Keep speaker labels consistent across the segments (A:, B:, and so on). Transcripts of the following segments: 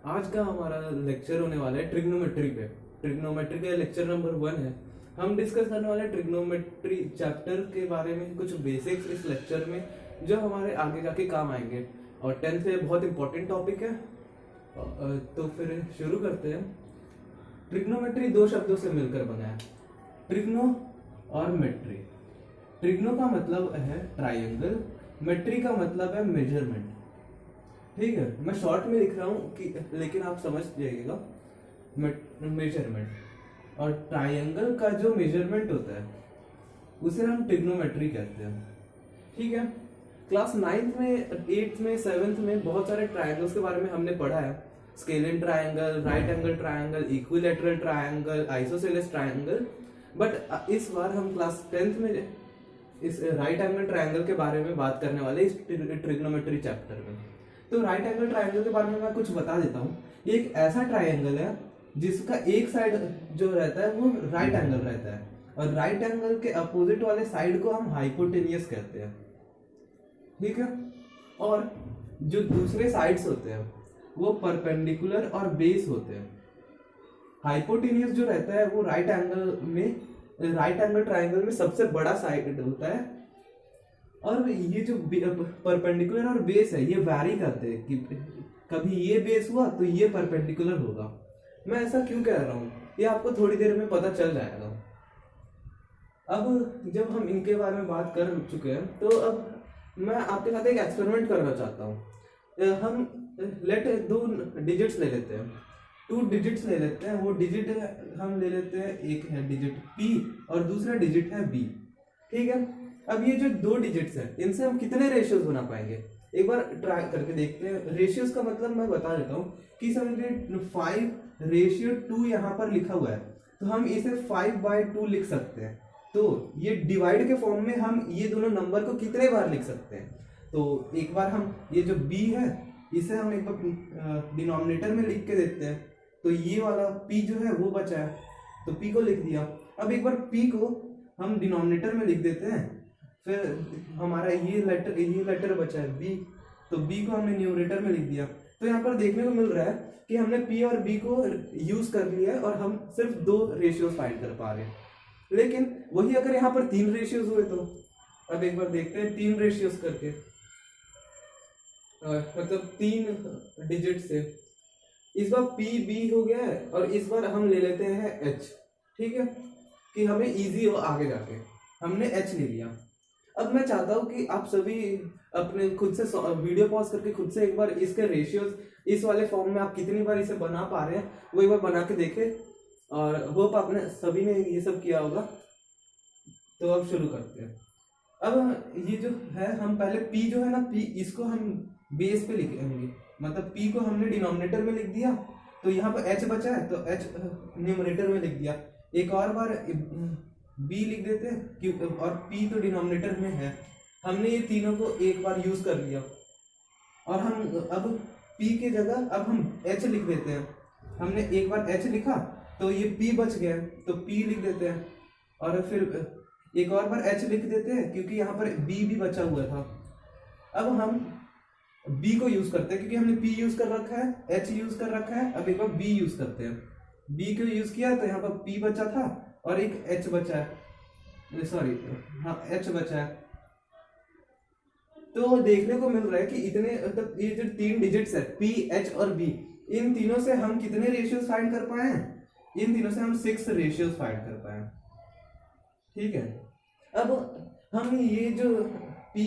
A: आज का हमारा लेक्चर होने वाला है ट्रिग्नोमेट्री पे। ट्रिग्नोमेट्री का लेक्चर नंबर 1 है। हम डिस्कस करने वाले हैं ट्रिग्नोमेट्री चैप्टर के बारे में, कुछ बेसिक्स इस लेक्चर में जो हमारे आगे जाके काम आएंगे और 10th में बहुत इंपॉर्टेंट टॉपिक है। तो फिर शुरू करते हैं। ट्रिग्नोमेट्री दो शब्दों से मिलकर बना है, ट्रिग्नो और मेट्री। ट्रिग्नो का मतलब है ट्राइंगल, मेट्री का मतलब है मेजरमेंट। ठीक है, मैं शॉर्ट में लिख रहा हूँ कि लेकिन आप समझ जाइएगा। मेजरमेंट और ट्राइंगल का जो मेजरमेंट होता है उसे हम ट्रिग्नोमेट्री कहते हैं। ठीक है, क्लास 9th में, 8th में, 7th में बहुत सारे ट्राइंगल्स के बारे में हमने पढ़ा है। Scalene triangle, right angle triangle, equilateral triangle, isosceles triangle. But इस बार हम क्लास 10th में इस राइट एंगल ट्राइंगल के बारे में बात करने वाले इस ट्रिग्नोमेट्री चैप्टर में। तो राइट एंगल ट्राइंगल के बारे में मैं कुछ बता देता हूँ। ये एक ऐसा ट्राइंगल है जिसका एक साइड जो रहता है वो राइट एंगल रहता है और राइट एंगल के अपोजिट वाले साइड को हम हाइपोटेनियस कहते हैं। ठीक है, और जो दूसरे साइड्स होते हैं वो परपेंडिकुलर और बेस होते हैं। हाइपोटेनियस जो रहता है वो राइट एंगल ट्राइंगल में सबसे बड़ा साइड होता है, और ये जो परपेंडिकुलर और बेस है ये वैरी करते हैं कि कभी ये बेस हुआ तो ये परपेंडिकुलर होगा। मैं ऐसा क्यों कह रहा हूँ ये आपको थोड़ी देर में पता चल जाएगा। अब जब हम इनके बारे में बात कर चुके हैं तो अब मैं आपके साथ एक एक्सपेरिमेंट करना चाहता हूँ। हम लेट 2 डिजिट्स ले लेते हैं, 2 डिजिट्स ले लेते हैं। वो डिजिट हम ले लेते हैं, एक है डिजिट P और दूसरा डिजिट है B। ठीक है, अब ये जो 2 डिजिट्स हैं इनसे हम कितने रेशियोज बना पाएंगे एक बार ट्राई करके देखते हैं। रेशियोज का मतलब मैं बता देता हूँ कि समझिए 5:2 यहाँ पर लिखा हुआ है तो हम इसे 5/2 लिख सकते हैं। तो ये डिवाइड के फॉर्म में हम ये दोनों नंबर को कितने बार लिख सकते हैं। तो एक बार हम ये जो B है इसे हम एक बार डिनोमिनेटर में लिख के देखते हैं। तो ये वाला P जो है वो बचा है तो P को लिख दिया। अब एक बार P को हम डिनोमिनेटर में लिख देते हैं, फिर हमारा ये लेटर बचा है B, तो B को हमने न्यूमरेटर में लिख दिया। तो यहाँ पर देखने को मिल रहा है कि हमने P और B को यूज कर लिया है और हम सिर्फ 2 रेशियोज फाइंड कर पा रहे हैं। लेकिन वही अगर यहाँ पर 3 रेशियोज हुए तो अब एक बार देखते हैं 3 रेशियोज करके, मतलब 3 डिजिट से। इस बार P B हो गया है और इस बार हम ले लेते हैं H। ठीक है, कि हमें इजी हो आगे जाके, हमने H ले लिया। अब मैं चाहता हूँ कि आप सभी अपने खुद से वीडियो पॉज करके खुद से एक बार इसके रेशियोज इस वाले फॉर्म में आप कितनी बार इसे बना पा रहे हैं वो एक बार बना के देखें, और होप आपने सभी ने ये सब किया होगा। तो अब शुरू करते हैं। अब ये जो है हम पहले P जो है ना, P इसको हम बेस पे लिखेंगे, मतलब P को हमने डिनोमिनेटर में लिख दिया तो यहाँ पर H बचा है तो H न्यूमरेटर में लिख दिया। एक और बार B लिख देते हैं और P तो डिनोमिनेटर में है। हमने ये तीनों को एक बार यूज कर लिया और हम अब P की जगह अब हम H लिख देते हैं। हमने एक बार H लिखा तो ये P बच गया तो P लिख देते हैं, और फिर एक और बार H लिख देते हैं क्योंकि यहाँ पर B भी बचा हुआ था। अब हम B को यूज करते हैं क्योंकि हमने P यूज कर रखा है, H यूज कर रखा है। अब एक बार B यूज करते हैं। B को यूज किया तो यहाँ पर P बचा था और एक H बचा है, सॉरी हाँ H बचा है। तो देखने को मिल रहा है कि इतने मतलब ये जो 3 डिजिट्स है P, H और B, इन तीनों से हम कितने रेशियोज फाइंड कर पाए हैं। इन तीनों से हम 6 रेशियोज फाइंड कर पाए हैं। ठीक है, अब हम ये जो P,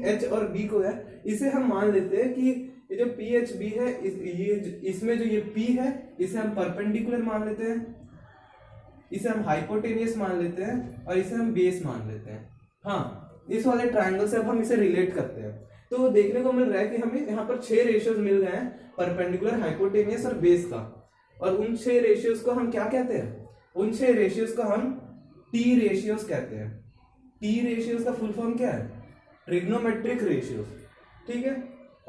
A: H और B को है इसे हम मान लेते हैं कि ये जो P, H, B है इसमें जो ये P है इसे हम परपेंडिकुलर मान लेते हैं, इसे हम हाइपोटेनियस मान लेते हैं और इसे हम बेस मान लेते हैं। हाँ, इस वाले ट्रायंगल से अब हम इसे रिलेट करते हैं तो देखने को मिल रहा है कि हमें यहाँ पर 6 रेशियोज मिल गए हैं, परपेंडिकुलर, हाइपोटेनियस और बेस का। और उन 6 रेशियोज को हम क्या कहते हैं, उन 6 रेशियोज को हम T रेशियोज कहते हैं। T रेशियोज का फुल फॉर्म क्या है, ट्रिग्नोमेट्रिक रेशियोज। ठीक है,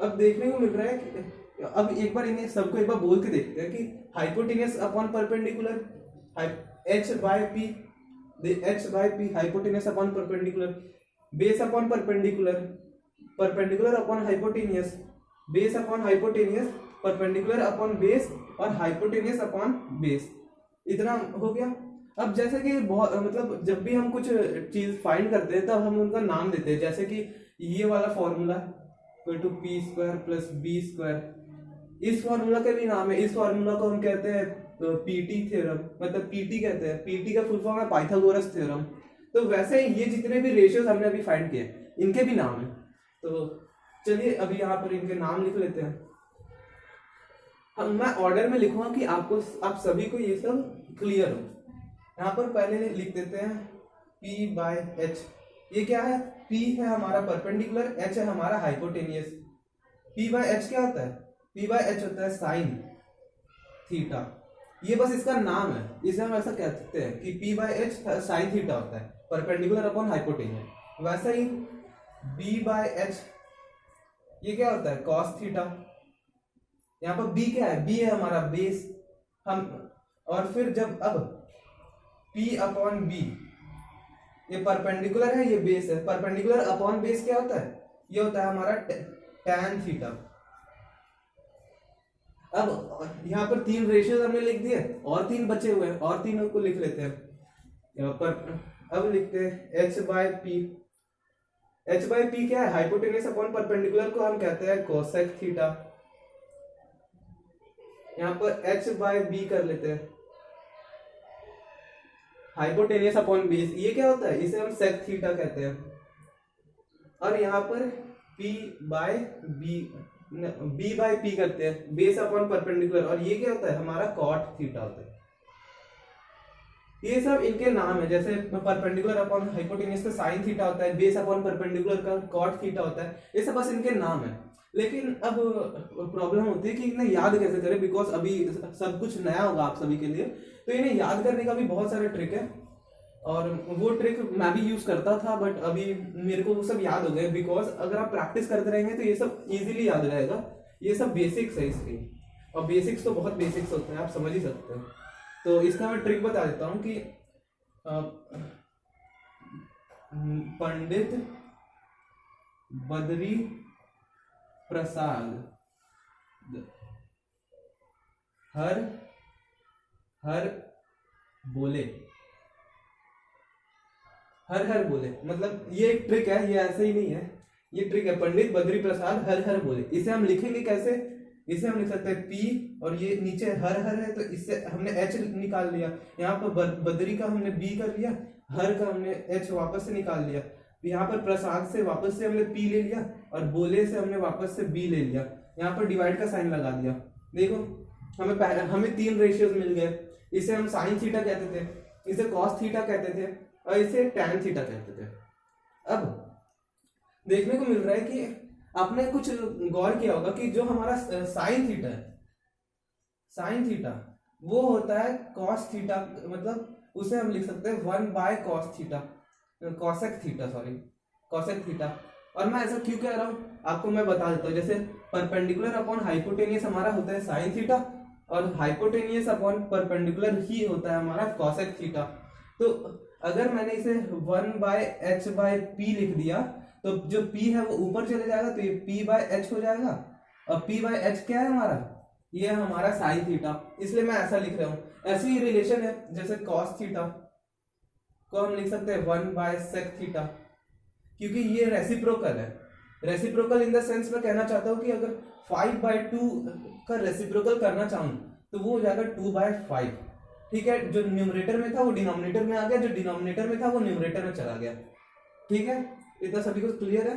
A: अब देखने को मिल रहा है कि अब एक बार इन्हें सबको एक बार बोल के देखते हैं कि hypotenuse upon perpendicular H/P hypotenuse upon perpendicular, base upon perpendicular, perpendicular upon hypotenuse, base upon hypotenuse, perpendicular upon base और हाइपोटेनियस अपॉन बेस, इतना हो गया। अब जैसे कि बहुत मतलब जब भी हम कुछ चीज फाइंड करते हैं तब हम उनका नाम देते हैं, जैसे कि ये वाला formula two P square plus B square, इस फॉर्मूला का भी नाम है, इस फॉर्मूला को हम कहते हैं पीटी थ्योरम, मतलब पीटी कहते हैं, पीटी का फुल फॉर्म है पाइथागोरस थ्योरम। तो वैसे ये जितने भी रेशियोज हमने अभी फाइंड किए इनके भी नाम है। तो चलिए अभी यहाँ पर इनके नाम लिख लेते हैं। मैं ऑर्डर में लिखूंगा कि आप सभी को ये सब क्लियर हो। यहाँ पर पहले लिख देते हैं P बाय एच। ये क्या है? P है हमारा परपेंडिकुलर, H है हमारा हाइपोटेनियस। P बाय एच क्या होता है? P बाय एच होता है साइन थीटा। ये बस इसका नाम है, इसे हम ऐसा कह सकते हैं कि P by h sine theta होता है, परपेंडिकुलर अपॉन हाइपोटेनियस। वैसे ही B बाय एच ये क्या होता है? Cos theta. यहाँ पर B क्या है? B है हमारा बेस। हम और फिर जब अब P अपॉन बी, ये परपेंडिकुलर है, ये बेस है, परपेंडिकुलर अपॉन बेस क्या होता है? ये होता है हमारा tan थीटा। अब यहाँ पर 3 रेशियोज हमने लिख दिए और 3 बचे हुए हैं, और तीनों को लिख लेते हैं यहाँ पर। अब लिखते हैं h by P. h by P क्या है? हाइपोटेनियस अपॉन परपेंडिकुलर को हम कहते हैं कोसेक थीटा। यहाँ पर h बाय बी कर लेते हैं, हाइपोटेनियस अपॉन बेस, ये क्या होता है? इसे हम सेक थीटा कहते हैं। और यहाँ पर P by B by P करते हैं, बेस अपॉन परपेंडिकुलर, और ये क्या होता है? हमारा कॉट थीटा होता है। ये सब इनके नाम है, जैसे परपेंडिकुलर अपॉन हाइपोटेनियस का साइन थीटा होता है, बेस अपॉन परपेंडिकुलर का कॉट थीटा होता है। ये सब बस इनके नाम है। लेकिन अब प्रॉब्लम होती है कि इन्हें याद कैसे करें, बिकॉज अभी सब कुछ नया होगा आप सभी के लिए, तो इन्हें याद करने का भी बहुत सारे ट्रिक है, और वो ट्रिक मैं भी यूज करता था, बट अभी मेरे को वो सब याद हो गए। बिकॉज अगर आप प्रैक्टिस करते रहेंगे तो ये सब इजीली याद रहेगा। ये सब बेसिक्स है इसकी, और बेसिक्स तो बहुत बेसिक्स होते हैं, आप समझ ही सकते हैं। तो इसका मैं ट्रिक बता देता हूँ कि पंडित बद्री प्रसाद हर बोले, हर बोले, मतलब ये एक ट्रिक है, ये ऐसे ही नहीं है, ये ट्रिक है। पंडित बद्री प्रसाद हर बोले। इसे हम लिखेंगे कैसे? इसे हम लिख सकते हैं P, और ये नीचे हर है, तो इससे हमने H निकाल लिया। यहाँ पर बद्री का हमने B कर लिया, हर का हमने H वापस से निकाल लिया। यहाँ पर प्रसाद से वापस से हमने P ले लिया, और बोले से हमने वापस से B ले लिया। यहाँ पर डिवाइड का साइन लगा दिया। देखो हमें 3 रेशियोज मिल गए। इसे हम साइन थीटा कहते थे, इसे कॉस थीटा कहते थे, और इसे टैन थीटा कहते थे। अब देखने को मिल रहा है कि आपने कुछ गौर किया होगा कि जो हमारा साइन थीटा है, साइन थीटा वो होता है कॉस थीटा, मतलब उसे हम लिख सकते हैं 1 by cos theta, cosec theta, sorry cosec theta. और मैं ऐसा क्यों कह रहा हूँ आपको मैं बता देता हूँ। जैसे परपेंडिकुलर अपॉन हाइपोटेनियस हमारा होता है साइन थीटा, और हाइपोटेनियस अपॉन परपेंडिकुलर ही होता है हमारा कॉसेक थीटा। तो अगर मैंने इसे 1 बाय एच बाय पी लिख दिया, तो जो P है वो ऊपर चले जाएगा, तो ये P बाय एच हो जाएगा। और P बाय एच क्या है हमारा? ये है हमारा साइन थीटा, इसलिए मैं ऐसा लिख रहा हूं। ऐसी ही रिलेशन है, जैसे कॉस थीटा को हम लिख सकते हैं 1 बाय सेक थीटा, क्योंकि ये रेसिप्रोकल है। रेसिप्रोकल इन द सेंस में कहना चाहता हूं कि अगर 5 बाय 2 का रेसिप्रोकल करना चाहूं तो वो हो जाएगा 2 बाय 5। ठीक है, जो न्यूमरेटर में था वो डिनोमिनेटर में आ गया, जो डिनोमिनेटर में था वो न्यूमरेटर में चला गया। ठीक है, इतना सभी को क्लियर है।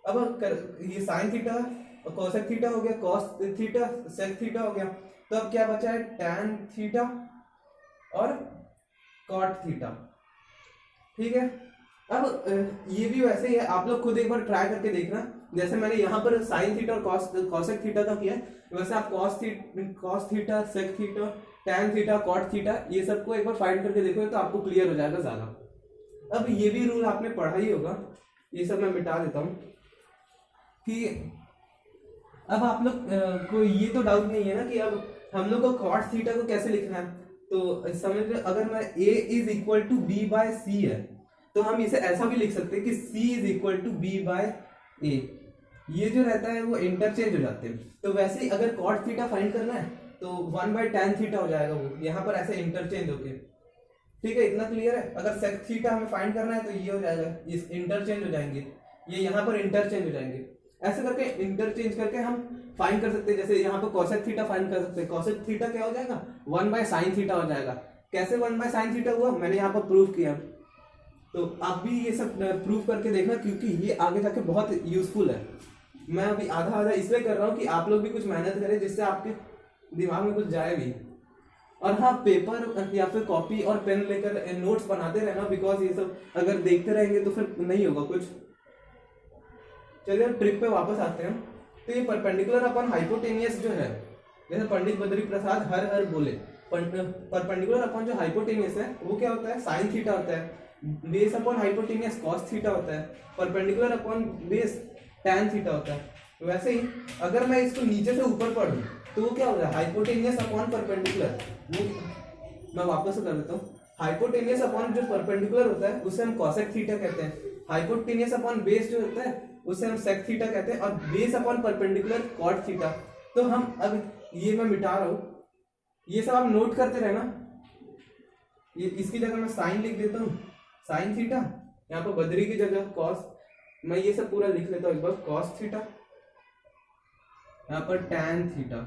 A: अब ये साइन थीटा और कोसेक थीटा हो गया, कॉस थीटा सेक थीटा हो गया, तो अब क्या बचा है? टैन थीटा और कॉट थीटा। ठीक है, अब ये भी वैसे ही है, आप लोग खुद एक बार ट्राई करके देखना। जैसे मैंने यहाँ पर साइन थीटा और कॉसेक थीटा का किया है, वैसे आप cos theta sec theta tan theta cot theta ये सबको एक बार फाइंड करके देखो, तो आपको क्लियर हो जाएगा ज्यादा। अब ये भी रूल आपने पढ़ा ही होगा, ये सब मैं मिटा देता हूँ कि अब आप लोग को ये तो डाउट नहीं है ना कि अब हम लोग को कॉट थीटा को कैसे लिखना है। तो समझ लो, अगर मैं A is equal to B by C है, तो हम इसे ऐसा भी लिख सकते हैं कि C is equal to B by A। ये जो रहता है वो इंटरचेंज हो जाते हैं। तो वैसे ही अगर कॉट थीटा फाइंड करना है तो 1/tan थीटा हो जाएगा, वो यहाँ पर ऐसे इंटरचेंज होके। ठीक है, इतना क्लियर है। अगर सेक थीटा हमें फाइंड करना है तो ये हो जाएगा, इस इंटरचेंज हो जाएंगे, ये यहाँ पर इंटरचेंज हो जाएंगे। ऐसे करके इंटरचेंज करके हम फाइंड कर सकते हैं। जैसे यहाँ पर कॉसेक थीटा फाइंड कर सकते हैं। कॉसेक थीटा क्या हो जाएगा, 1/sin थीटा हो जाएगा। कैसे 1/sin थीटा हुआ, मैंने यहाँ पर प्रूव किया। तो आप भी ये सब प्रूव करके देखना, क्योंकि ये आगे जाके बहुत यूजफुल है। मैं अभी आधा आधा इसलिए कर रहा हूँ कि आप लोग भी कुछ मेहनत करें, जिससे आपके दिमाग में कुछ जाए भी। और हाँ, पेपर या फिर कॉपी और पेन लेकर नोट्स बनाते रहना, बिकॉज ये सब अगर देखते रहेंगे तो फिर नहीं होगा कुछ। चलिए अब ट्रिक पे वापस आते हैं। तो ये परपेंडिकुलर अपॉन हाइपोटेनियस जो है, जैसे पंडित बद्री प्रसाद हर हर बोले, परपेंडिकुलर अपॉन जो हाइपोटेनियस है वो क्या होता है, साइन थीटा होता है। Base upon hypotenuse cos theta होता है। Perpendicular upon base tan theta होता है। वैसे ही अगर मैं इसको नीचे से ऊपर पढ़ूं तो वो क्या होगा, हाइपोटेनियस अपॉन परपेंडिकुलर। वो मैं वापस से कर देता हूँ। हाइपोटेनियस अपॉन जो परपेंडिकुलर होता है उसे हम कॉसेक थीटा कहते हैं। हाइपोटेनियस अपॉन बेस जो होता है उसे हम सेक थीटा कहते हैं। और base upon perpendicular cot theta. तो हम अब ये मैं मिटा रहा हूँ, ये सब आप नोट करते रहना। ये इसकी जगह मैं साइन लिख देता हूँ, साइन थीटा। यहाँ पर बद्री की जगह कॉस, मैं ये सब पूरा लिख लेता हूँ एक बार, कॉस थीटा। यहाँ पर टैन थीटा।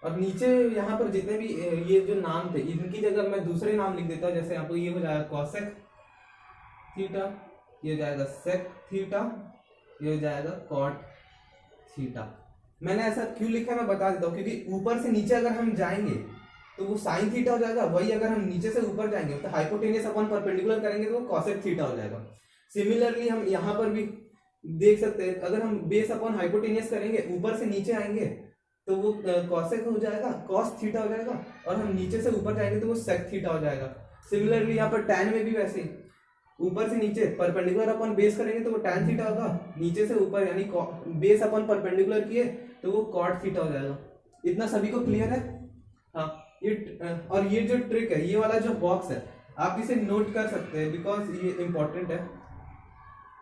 A: और नीचे यहाँ पर जितने भी ये जो नाम थे इनकी जगह मैं दूसरे नाम लिख देता हूँ। जैसे यहाँ पर ये हो जाएगा कॉसेक थीटा, ये हो जाएगा सेक थीटा, ये हो जाएगा कॉट थीटा। मैंने ऐसा क्यों लिखा मैं बता देता हूँ, क्योंकि ऊपर से नीचे अगर हम जाएंगे तो वो साइन थीटा हो जाएगा। वही अगर हम नीचे से ऊपर जाएंगे तो हाइपोटेनियस अपॉन परपेंडिकुलर करेंगे तो वो कॉसेक थीटा हो जाएगा। सिमिलरली हम यहाँ पर भी देख सकते हैं, अगर हम बेस अपॉन हाइपोटेनियस करेंगे, ऊपर से नीचे आएंगे तो वो कॉसेक हो जाएगा, कॉस थीटा हो जाएगा। और हम नीचे से ऊपर जाएंगे तो वो सेक थीटा हो जाएगा। सिमिलरली यहाँ पर टैन में भी वैसे ही, ऊपर से नीचे परपेंडिकुलर अपॉन बेस करेंगे तो वो टैन थीटा होगा, नीचे से ऊपर यानी बेस अपॉन परपेंडिकुलर किए तो वो कॉट थीटा हो जाएगा। इतना सभी को क्लियर है? हाँ, ये और ये जो ट्रिक है, ये वाला जो बॉक्स है, आप इसे नोट कर सकते हैं बिकॉज ये इंपॉर्टेंट है।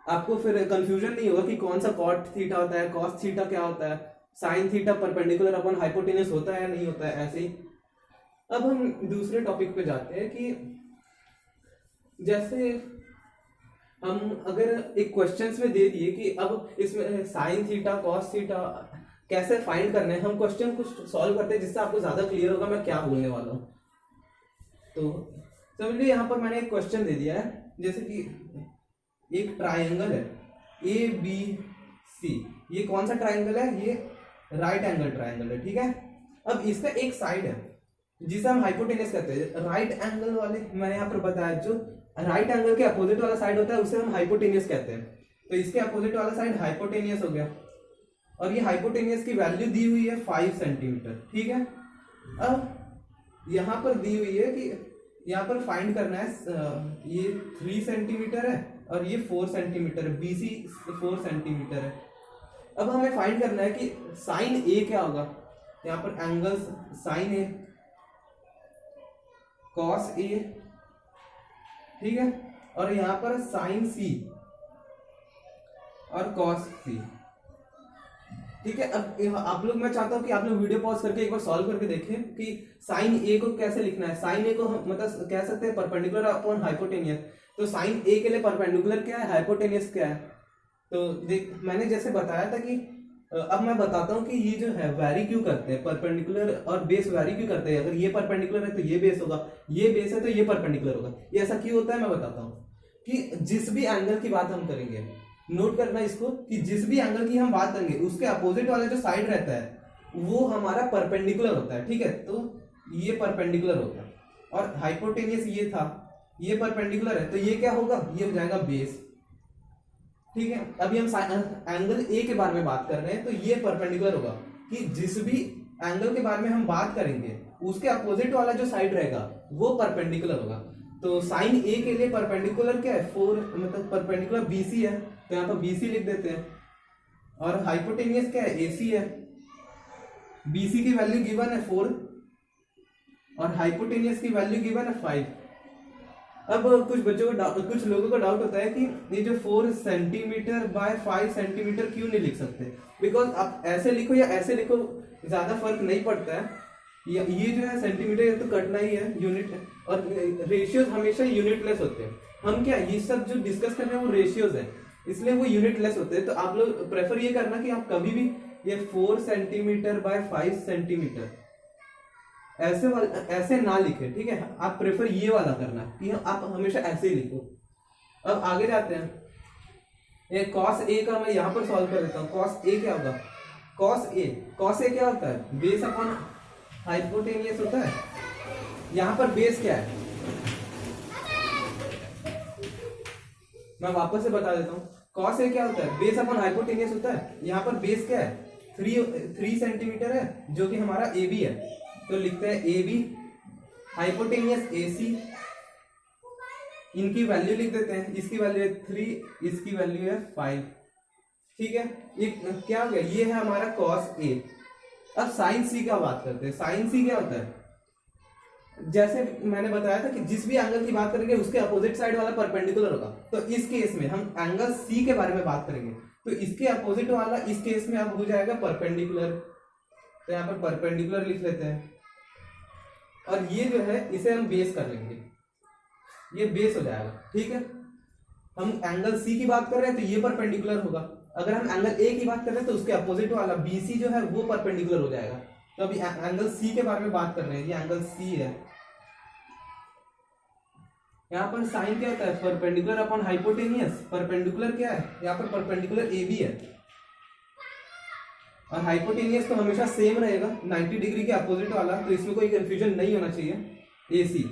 A: आपको फिर कंफ्यूजन नहीं होगा कि कौन सा कॉट थीटा होता है, कॉस थीटा क्या होता है, sine theta perpendicular upon hypotenuse होता है या नहीं होता है, ऐसे ही। अब हम दूसरे टॉपिक पे जाते हैं कि जैसे हम अगर एक क्वेश्चंस में दे दिए कि अब इसमें साइन थीटा कॉस थीटा कैसे फाइंड करना है, हम क्वेश्चन कुछ सॉल्व करते हैं जिससे आपको ज्यादा क्लियर होगा मैं क्या बोलने वाला हूँ। तो समझिए यहाँ पर मैंने एक क्वेश्चन दे दिया है, जैसे कि एक ट्राइंगल है ABC। ये कौन सा ट्राइंगल है, ये राइट एंगल ट्राइंगल है, ठीक है। अब इसका एक साइड है जिसे हम हाइपोटेनस कहते हैं। राइट एंगल वाले मैंने यहाँ पर बताया, जो राइट एंगल के अपोजिट वाला साइड होता है उसे हम हाइपोटेनियस कहते हैं। तो इसके अपोजिट वाला साइड हाइपोटेनियस हो गया, और ये हाइपोटेनियस की वैल्यू दी हुई है 5 सेंटीमीटर, ठीक है। अब यहाँ पर दी हुई है कि यहाँ पर फाइंड करना है, ये 3 सेंटीमीटर है और ये 4 सेंटीमीटर है, BC 4 सेंटीमीटर है। अब हमें फाइंड करना है कि साइन ए क्या होगा। यहाँ पर angles sign A, cos A, ठीक है, और यहाँ पर साइन सी और कॉस सी, ठीक है। अब आप लोग, मैं चाहता हूं कि आप लोग वीडियो पॉज करके एक बार सॉल्व करके देखें कि साइन ए को कैसे लिखना है। साइन ए को मतलब कह सकते हैं परपेंडिकुलर अपॉन हाइपोटेनियस। तो साइन ए के लिए परपेंडिकुलर क्या है, हाइपोटेनियस क्या है। तो देख, मैंने जैसे बताया था कि अब मैं बताता हूँ कि ये जो है वैरी क्यों करते हैं, परपेंडिकुलर और बेस वैरी क्यों करते हैं। अगर ये परपेंडिकुलर है तो ये बेस होगा, ये बेस है तो ये परपेंडिकुलर होगा। ये ऐसा क्यों होता है मैं बताता हूँ कि जिस भी एंगल की बात हम करेंगे, नोट करना इसको, कि जिस भी एंगल की हम बात करेंगे उसके अपोजिट वाला जो साइड रहता है वो हमारा परपेंडिकुलर होता है, ठीक है। तो ये परपेंडिकुलर होता है, और हाइपोटेनियस ये था, ये परपेंडिकुलर है, तो ये क्या होगा, ये हो जाएगा बेस, ठीक है। अभी हम एंगल ए के बारे में बात कर रहे हैं, तो ये परपेंडिकुलर होगा कि जिस भी एंगल के बारे में हम बात करेंगे उसके अपोजिट वाला जो साइड रहेगा वो परपेंडिकुलर होगा। तो साइन ए के लिए परपेंडिकुलर क्या है, 4, मतलब परपेंडिकुलर BC है, तो यहाँ पर BC लिख देते हैं। और हाइपोटेनियस क्या है, AC है। BC की वैल्यू गिवन है 4 और हाइपोटेनियस की वैल्यू गिवन है 5। अब कुछ बच्चों को कुछ लोगों को डाउट होता है कि ये जो 4 सेंटीमीटर बाय 5 सेंटीमीटर क्यों नहीं लिख सकते, बिकॉज आप ऐसे लिखो या ऐसे लिखो ज्यादा फर्क नहीं पड़ता है। ये जो है सेंटीमीटर, ये तो कटना ही है, यूनिट है, और रेशियोज हमेशा यूनिटलेस होते हैं। हम क्या ये सब जो डिस्कस कर रहे हैं वो रेशियोज है, इसलिए वो यूनिटलेस होते हैं। तो आप लोग प्रेफर ये करना कि आप कभी भी ये 4 सेंटीमीटर बाय 5 सेंटीमीटर ऐसे ना लिखे, ठीक है। आप प्रेफर ये वाला करना कि आप हमेशा ऐसे ही लिखो। अब आगे जाते हैं, ये cos a का मैं यहाँ पर सॉल्व कर देता हूँ। cos a क्या होगा, cos a क्या होता है, बेस अपॉन हाइपोटेनियस होता है। यहाँ पर बेस क्या है, मैं वापस से बता देता हूँ। cos a क्या होता है, बेस अपॉन हाइपोटेनियस होता है। यहाँ पर बेस क्या है, 3 सेंटीमीटर है, जो कि हमारा ए बी है। तो लिखते हैं ए बी, हाइपोटेनियस ए सी, इनकी वैल्यू लिख देते हैं। इसकी वैल्यू है 3, इसकी वैल्यू है 5, ठीक है। ये क्या हो गया, ये है हमारा cos a। अब साइन सी का बात करते हैं। साइन सी क्या होता है, जैसे मैंने बताया था कि जिस भी एंगल की बात करेंगे उसके अपोजिट साइड वाला परपेंडिकुलर होगा। तो इस केस में हम एंगल सी के बारे में बात करेंगे, तो इसके अपोजिट वाला इस केस में अब हो जाएगा परपेंडिकुलर। तो यहाँ पर परपेंडिकुलर लिख लेते हैं, और ये जो है इसे हम बेस कर लेंगे, ये बेस हो जाएगा, ठीक है। हम एंगल सी की बात कर रहे हैं तो ये परपेंडिकुलर होगा। अगर हम एंगल ए की बात कर रहे हैं तो उसके अपोजिट वाला बीसी जो है वो परपेंडिकुलर हो जाएगा। तो अभी एंगल सी के बारे में बात कर रहे हैं, ये एंगल सी है। यहाँ पर साइन क्या होता है, परपेंडिकुलर अपॉन हाइपोटेनियस। परपेंडिकुलर क्या है, यहाँ पर परपेंडिकुलर ए बी है, और हाइपोटेनियस तो हमेशा सेम रहेगा 90 डिग्री के अपोजिट वाला, तो इसमें कोई कंफ्यूजन नहीं होना चाहिए, ए सी।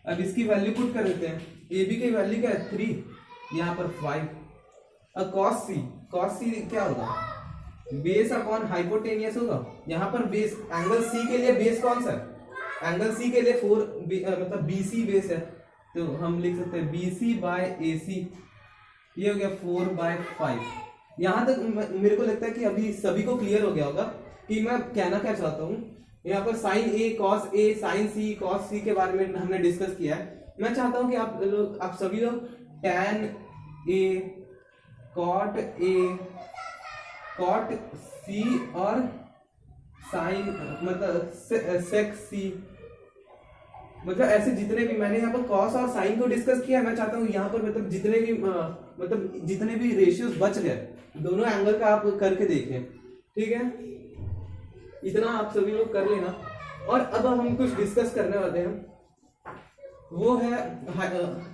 A: अब इसकी वैल्यू पुट कर देते हैं। ए बी की वैल्यू क्या है 3, यहाँ पर 5। अब cos सी क्या होगा, बेस अपॉन हाइपोटेनियस होगा। यहाँ पर बेस एंगल सी के लिए बेस कौन सा है, एंगल सी के लिए 4 मतलब बी सी बेस है, तो हम लिख सकते हैं बी सी बाय ए सी, ये हो गया 4/5। यहाँ तक मेरे को लगता है कि अभी सभी को क्लियर हो गया होगा कि मैं कहना क्या चाहता हूँ। यहाँ पर sign A, cos A, sign C, cos सी के बारे में हमने डिस्कस किया है। मैं चाहता हूँ कि आप सभी लोग tan A, cot A, cot C और साइन मतलब सेक सी, मतलब ऐसे जितने भी मैंने यहाँ पर कॉस और साइन को डिस्कस किया है, मैं चाहता हूँ यहाँ पर मतलब जितने भी रेशियोज बच गए दोनों एंगल का आप करके देखें, ठीक है। इतना आप सभी लोग कर लेना। और अब हम कुछ डिस्कस करने वाले हैं, वो है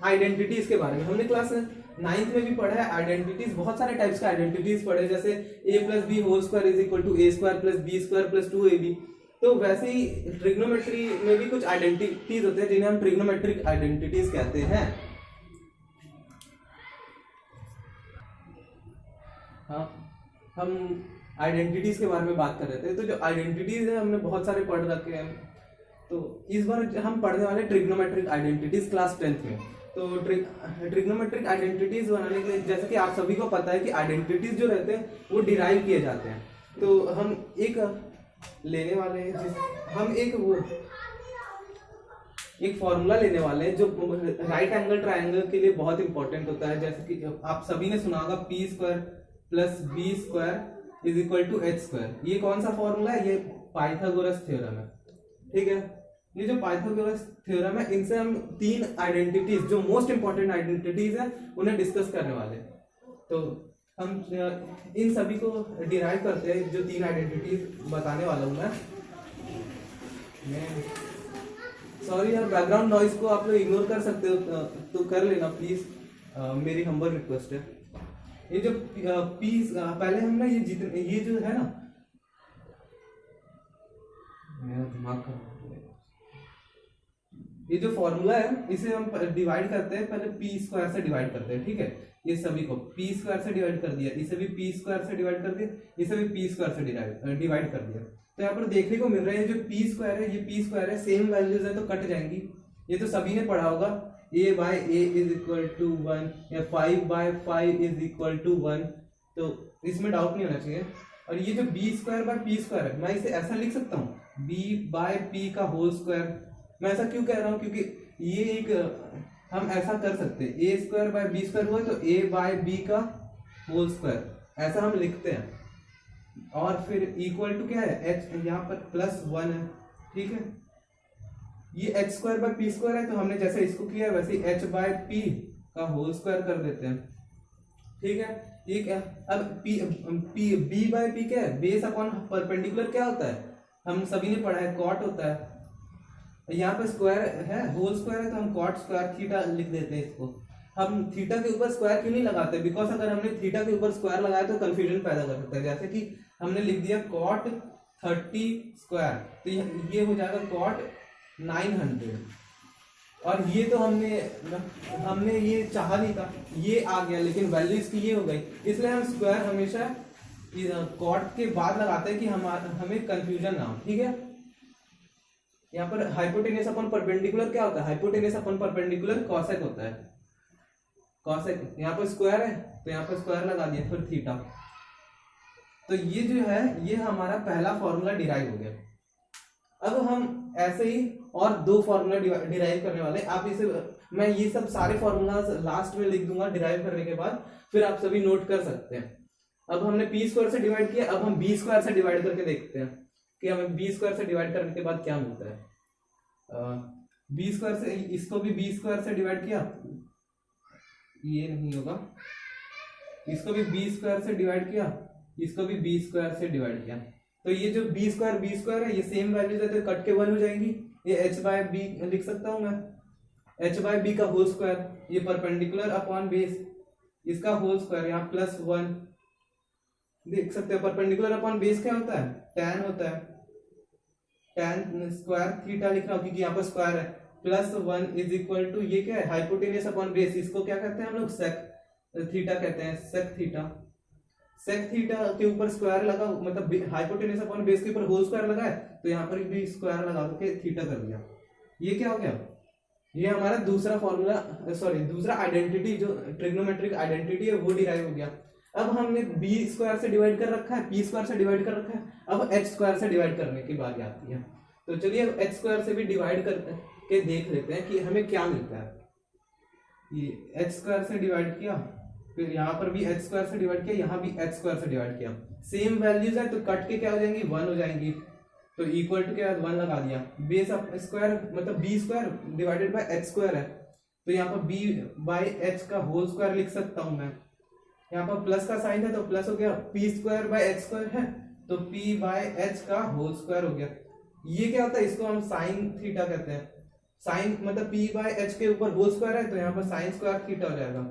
A: आइडेंटिटीज के बारे में। हमने क्लास 9th में भी पढ़ा है आइडेंटिटीज, बहुत सारे टाइप्स का आइडेंटिटीज पढ़े, जैसे a + b whole square is equal to a² + b² + 2ab। तो वैसे ही ट्रिग्नोमेट्री में भी कुछ आइडेंटिटीज होते हैं जिन्हें हम ट्रिग्नोमेट्रिक आइडेंटिटीज कहते हैं। हाँ, हम आइडेंटिटीज के बारे में बात कर रहे थे। तो जो आइडेंटिटीज है हमने बहुत सारे पढ़ रखे हैं, तो इस बार हम पढ़ने वाले ट्रिग्नोमेट्रिक आइडेंटिटीज क्लास 10th में। तो ट्रिग्नोमेट्रिक आइडेंटिटीज बनाने के लिए, जैसे कि आप सभी को पता है कि आइडेंटिटीज जो रहते हैं वो डिराइव किए जाते हैं। तो हम एक लेने वाले हैं, हम एक फॉर्मूला लेने वाले हैं जो राइट एंगल ट्रायंगल के लिए बहुत इंपॉर्टेंट होता है। जैसे कि आप सभी ने सुना होगा p² + b² is equal to h²। ये कौन सा फॉर्मूला है, ये पाइथागोरस थ्योरम है, ठीक है। ये जो पाइथागोरस थ्योरम है, इनसे हम 3 आइडेंटिटीज जो मोस्ट इंपॉर्टेंट आइडेंटिटीज है उन्हें डिस्कस करने वाले हैं। तो हम इन सभी को डिराइव करते हैं, जो 3 आइडेंटिटीज बताने वाला हूँ मैं सॉरी यार, बैकग्राउंड नॉइज को आप लोग इग्नोर कर सकते हो तो कर लेना प्लीज, मेरी हम्बल रिक्वेस्ट है। ये जो पहले हम ना ये जो है ना, मेरा दिमाग खराब हो गया। ये जो फॉर्मूला है इसे हम डिवाइड करते हैं, पहले p² से डिवाइड करते हैं, ठीक है। ये सभी को p² से डिवाइड कर दिया, इसे भी p² से डिवाइड कर दिया, इसे भी p² से डिवाइड कर दिया। तो यहाँ पर देखने को मिल रहा है जो p² है, ये p² है, सेम वैल्यूज है तो कट जाएंगी। ये तो सभी ने पढ़ा होगा, a/a इज इक्वल टू 1 या 5/5 इज इक्वल टू 1, तो इसमें डाउट नहीं होना चाहिए। और ये जो b²/p² है, मैं इसे ऐसा लिख सकता हूँ b/p का होल स्क्वायर। मैं ऐसा क्यों कह रहा हूँ, क्योंकि ये एक हम ऐसा कर सकते हैं, ए स्क्वायर बाय बी स्क्वायर हुआ तो ए बाय बी का होल स्क्वायर, ऐसा हम लिखते हैं। और फिर इक्वल टू क्या है, एच यहाँ पर +1 है, ठीक है। ये H square by P square है, तो हमने जैसे इसको किया है वैसे एच बाय पी का होल स्क्वायर कर देते हैं, ठीक है। ये क्या, अब पी बी बाय पी क्या है, बेस अपॉन परपेंडिकुलर क्या होता है, हम सभी ने पढ़ा है, कॉट होता है। यहाँ पे स्क्वायर है, होल स्क्वायर है, तो हम कॉट स्क्वायर थीटा लिख देते हैं इसको। हम थीटा के ऊपर स्क्वायर क्यों नहीं लगाते, बिकॉज अगर हमने थीटा के ऊपर स्क्वायर लगाया तो कंफ्यूजन पैदा कर सकता है। जैसे कि हमने लिख दिया कॉट 30 स्क्वायर, तो ये हो जाएगा कॉट 900, और ये तो हमने ये चाहा नहीं था, ये आ गया, लेकिन वैल्यू इसकी ये हो गई। इसलिए हम स्क्वायर हमेशा कॉट के बाद लगाते हैं कि हमें कंफ्यूजन ना हो, ठीक है। यहाँ पर हाइपोटेनस अपॉन परपेंडिकुलर क्या होता है, हाइपोटेनस अपॉन परपेंडिकुलर कॉसेक होता है, कॉसेक। यहाँ पर स्क्वायर है तो यहाँ पर स्क्वायर लगा दिया, फिर थीटा। तो ये जो है ये हमारा पहला फॉर्मूला डिराइव हो गया। अब हम ऐसे ही और 2 फॉर्मूला डिराइव करने वाले। आप इसे, मैं ये सब सारे फॉर्मूलाज लास्ट में लिख दूंगा डिराइव करने के बाद, फिर आप सभी नोट कर सकते हैं। अब हमने पी स्क्वायर से डिवाइड किया, अब हम बी स्क्वायर से डिवाइड करके देखते हैं कि हमें बी स्क्वायर से डिवाइड करने के बाद क्या मिलता है। बी स्क्वायर से, इसको भी बी स्क्वायर से डिवाइड किया, ये नहीं होगा, इसको भी बी स्क्वायर से डिवाइड किया, इसको भी बी स्क्वायर से डिवाइड किया, तो ये जो बी स्क्वायर है ये सेम वैल्यूज है तो कट के 1 हो जाएंगी। ये एच बाय बी लिख सकता हूं मैं, एच बाय बी का होल स्क्वायर, ये परपेंडिकुलर अपॉन बेस, इसका होल स्क्वायर, यहाँ +1 देख सकते हो। परपेंडिकुलर अपॉन बेस क्या होता है, tan होता है, tan स्क्वायर थीटा लिख रहा हूँ क्योंकि यहाँ पर स्क्वायर है, +1 इज इक्वल टू ये क्या है, हाइपोटेनस अपॉन बेस, इसको क्या कहते हैं हम लोग, सेक थीटा कहते हैं, सेक थीटा। सेक थीटा के ऊपर स्क्वायर लगा, मतलब हाइपोटेनस अपॉन बेस के ऊपर होल स्क्वायर लगा है, तो यहाँ पर भी स्क्वायर लगा के थीटा कर दिया। ये क्या हो गया, ये हमारा दूसरा फॉर्मूला, सॉरी दूसरा आइडेंटिटी, जो ट्रिग्नोमेट्रिक आइडेंटिटी है वो डिराइव हो गया। अब हमने बी स्क्वायर से डिवाइड कर रखा है, पी स्क्वायर से डिवाइड कर रखा है, अब एच स्क्वायर से डिवाइड करने की बारी आती है। तो चलिए अब एच स्क्वायर से भी डिवाइड करके देख लेते हैं कि हमें क्या मिलता है। ये एच स्क्वायर से डिवाइड किया, फिर यहाँ पर भी एच स्क्वायर से डिवाइड किया, यहाँ भी एच स्क्वायर से डिवाइड किया, सेम वैल्यूज है तो कट के क्या हो जाएंगी, 1 हो जाएंगी, तो इक्वल टू के बाद 1 लगा दिया। बेस ऑफ स्क्वायर मतलब B square divided by H square है, तो यहाँ पर बी बाय एच का होल स्क्वायर लिख सकता हूँ मैं। यहाँ पर प्लस का साइन है तो प्लस हो गया, P square by H square है तो पी बाय एच का होल स्क्वायर हो गया। ये क्या होता है, इसको हम साइन थीटा कहते हैं। साइन मतलब पी बाय एच के ऊपर होल स्क्वायर है तो यहाँ पर साइन स्क्वायर थीटा हो जाएगा,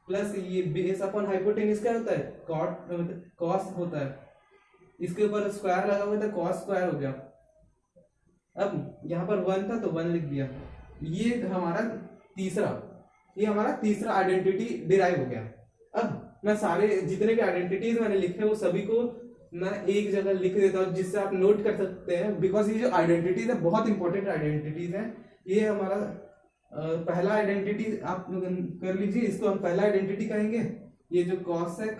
A: प्लस ये बेस अपॉन हाइपोटेनस क्या होता है, कॉट मतलब कॉस होता है, इसके ऊपर स्क्वायर लगा हुआ था, कॉस स्क्वायर हो गया। अब यहाँ पर 1 था तो 1 लिख दिया। ये हमारा तीसरा आइडेंटिटी डिराइव हो गया। अब मैं सारे जितने भी आइडेंटिटीज मैंने लिखे वो सभी को मैं एक जगह लिख देता हूँ जिससे आप नोट कर सकते हैं, बिकॉज ये जो आइडेंटिटीज है बहुत इंपॉर्टेंट आइडेंटिटीज है। ये हमारा पहला आइडेंटिटी आप कर लीजिए, इसको हम पहला आइडेंटिटी कहेंगे। ये जो cosec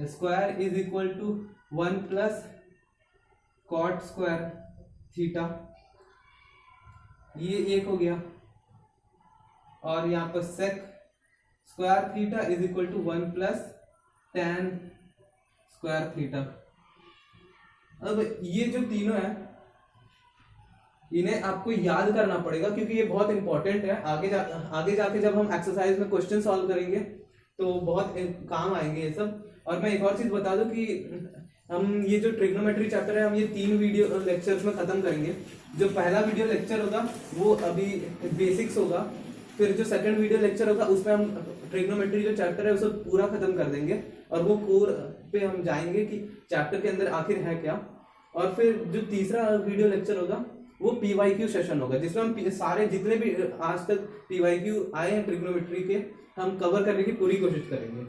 A: square is equal to 1 plus cot square theta, ये एक हो गया। और यहाँ पर sec square theta is equal to 1 plus tan square theta. अब ये जो तीनों है इन्हें आपको याद करना पड़ेगा क्योंकि ये बहुत इंपॉर्टेंट है। आगे जाके जब हम एक्सरसाइज में क्वेश्चन सॉल्व करेंगे तो बहुत काम आएंगे ये सब। और मैं एक और चीज बता दूं कि हम ये जो ट्रिग्नोमेट्री चैप्टर है हम ये 3 वीडियो लेक्चर्स में खत्म करेंगे। जो पहला वीडियो लेक्चर होगा वो अभी बेसिक्स होगा, फिर जो सेकंड वीडियो लेक्चर होगा उसमें हम ट्रिग्नोमेट्री जो चैप्टर है उसे पूरा खत्म कर देंगे और वो कोर पे हम जाएंगे कि चैप्टर के अंदर आखिर है क्या। और फिर जो तीसरा वीडियो लेक्चर होगा वो PYQ सेशन होगा जिसमें हम सारे जितने भी आज तक PYQ आए हैं ट्रिग्नोमेट्री के हम कवर करने की पूरी कोशिश करेंगे,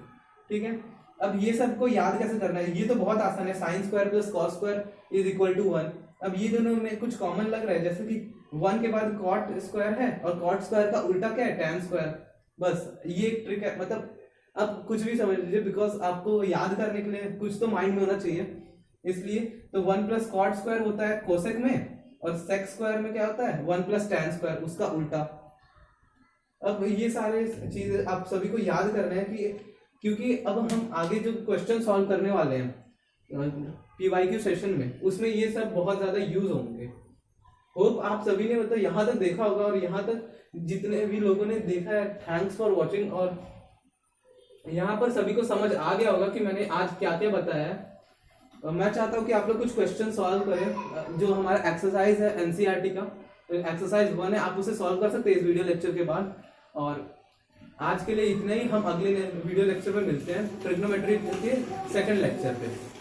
A: ठीक है। अब ये सबको याद कैसे करना है, ये तो बहुत आसान है, sine square plus cos square is equal to 1। अब ये दोनों में कुछ कॉमन लग रहा है, जैसे कि 1 के बाद कॉट स्क्वायर है और कॉट स्क्वायर का उल्टा क्या है, tan स्क्वायर। बस ये एक ट्रिक है, मतलब अब कुछ भी समझ लीजिए बिकॉज आपको याद करने के लिए कुछ तो माइंड में होना चाहिए। इसलिए तो 1 प्लस कॉट स्क्वायर होता है कोसेक में और सेक स्क्वायर में क्या होता है 1 प्लस tan स्क्वायर, उसका उल्टा। अब ये सारे चीजें आप सभी को याद करना है कि क्योंकि अब हम आगे जो क्वेश्चन सॉल्व करने वाले हैं PYQ सेशन में, उसमें ये सब बहुत ज्यादा यूज होंगे। होप आप सभी ने मतलब यहाँ तक देखा होगा, और यहाँ तक जितने भी लोगों ने देखा है, थैंक्स फॉर वॉचिंग। और यहाँ पर सभी को समझ आ गया होगा कि मैंने आज क्या क्या बताया है। मैं चाहता हूँ कि आप लोग कुछ क्वेश्चन सॉल्व करें। जो हमारा एक्सरसाइज है NCERT का, एक्सरसाइज 1 है, आप उसे सॉल्व कर सकते हैं इस वीडियो लेक्चर के बाद। और आज के लिए इतना ही, हम अगले वीडियो लेक्चर में मिलते हैं ट्रिग्नोमेट्री के सेकंड लेक्चर पे।